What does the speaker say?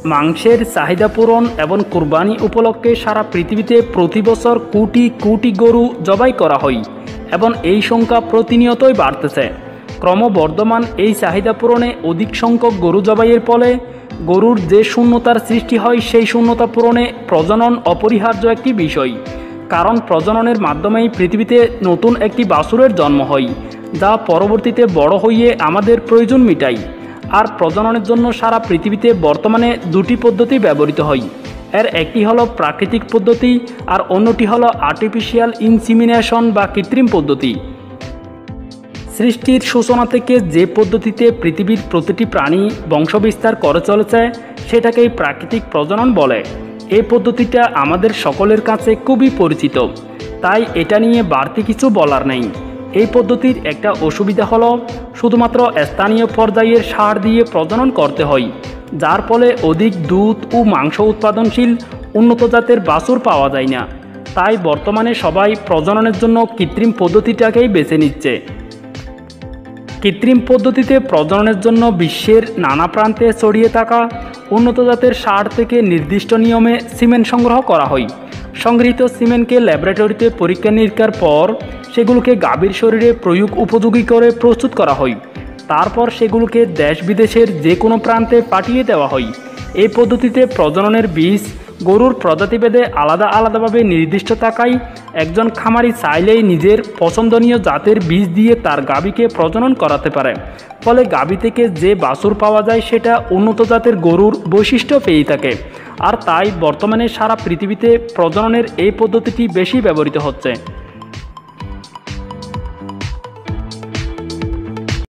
মাংসের চাহিদা পূরণ এবং কুরবানি উপলক্ষে সারা পৃথিবীতে প্রতি বছর কোটি কোটি গরু জবাই করা হয় এবং এই সংখ্যা প্রতিনিয়তই বাড়তেছে। ক্রমবর্ধমান এই চাহিদা পূরণে অধিক সংখ্যক গরু জবাইয়ের ফলে গরুর যে শূন্যতার সৃষ্টি হয় সেই শূন্যতা পূরণে প্রজনন অপরিহার্য একটি বিষয়। কারণ প্রজননের মাধ্যমেই পৃথিবীতে নতুন একটি বাছুরের জন্ম হয়, যা পরবর্তীতে বড় হয়ে আমাদের প্রয়োজন মেটায়। আর প্রজননের জন্য সারা পৃথিবীতে বর্তমানে দুটি পদ্ধতি ব্যবহৃত হয়। এর একটি হলো প্রাকৃতিক পদ্ধতি আর অন্যটি হলো আর্টিফিশিয়াল ইনসিমিনেশন বা কৃত্রিম পদ্ধতি। সৃষ্টির সূচনা থেকে যে পদ্ধতিতে পৃথিবীর প্রতিটি প্রাণী বংশবিস্তার করে চলেছে সেটাকেই প্রাকৃতিক প্রজনন বলে। এই পদ্ধতিটা আমাদের সকলের কাছে খুবই পরিচিত, তাই এটা নিয়ে বাড়তি কিছু বলার নেই। এই পদ্ধতির একটা অসুবিধা হলো শুধুমাত্র স্থানীয় পর্যায়ের সার দিয়ে প্রজনন করতে হয়, যার ফলে অধিক দুধ ও মাংস উৎপাদনশীল উন্নত জাতের বাছুর পাওয়া যায় না। তাই বর্তমানে সবাই প্রজননের জন্য কৃত্রিম পদ্ধতিটাকেই বেছে নিচ্ছে। কৃত্রিম পদ্ধতিতে প্রজননের জন্য বিশ্বের নানা প্রান্তে ছড়িয়ে থাকা উন্নত জাতের ষাঁড় থেকে নির্দিষ্ট নিয়মে সিমেন্ট সংগ্রহ করা হয়। সংগৃহীত সিমেন্টকে ল্যাবরেটরিতে পরীক্ষা নিরীক্ষার পর সেগুলোকে গাভীর শরীরে প্রয়োগ উপযোগী করে প্রস্তুত করা হয়। তারপর সেগুলোকে দেশ বিদেশের যে কোনো প্রান্তে পাঠিয়ে দেওয়া হয়। এই পদ্ধতিতে প্রজননের বীজ গরুর প্রজাতিভেদে আলাদা আলাদাভাবে নির্দিষ্ট থাকায় একজন খামারি চাইলেই নিজের পছন্দনীয় জাতের বীজ দিয়ে তার গাভীকে প্রজনন করাতে পারে। ফলে গাভী থেকে যে বাছুর পাওয়া যায় সেটা উন্নত জাতের গরুর বৈশিষ্ট্য পেয়ে থাকে। আর তাই বর্তমানে সারা পৃথিবীতে প্রজননের এই পদ্ধতিটি বেশি ব্যবহৃত হচ্ছে।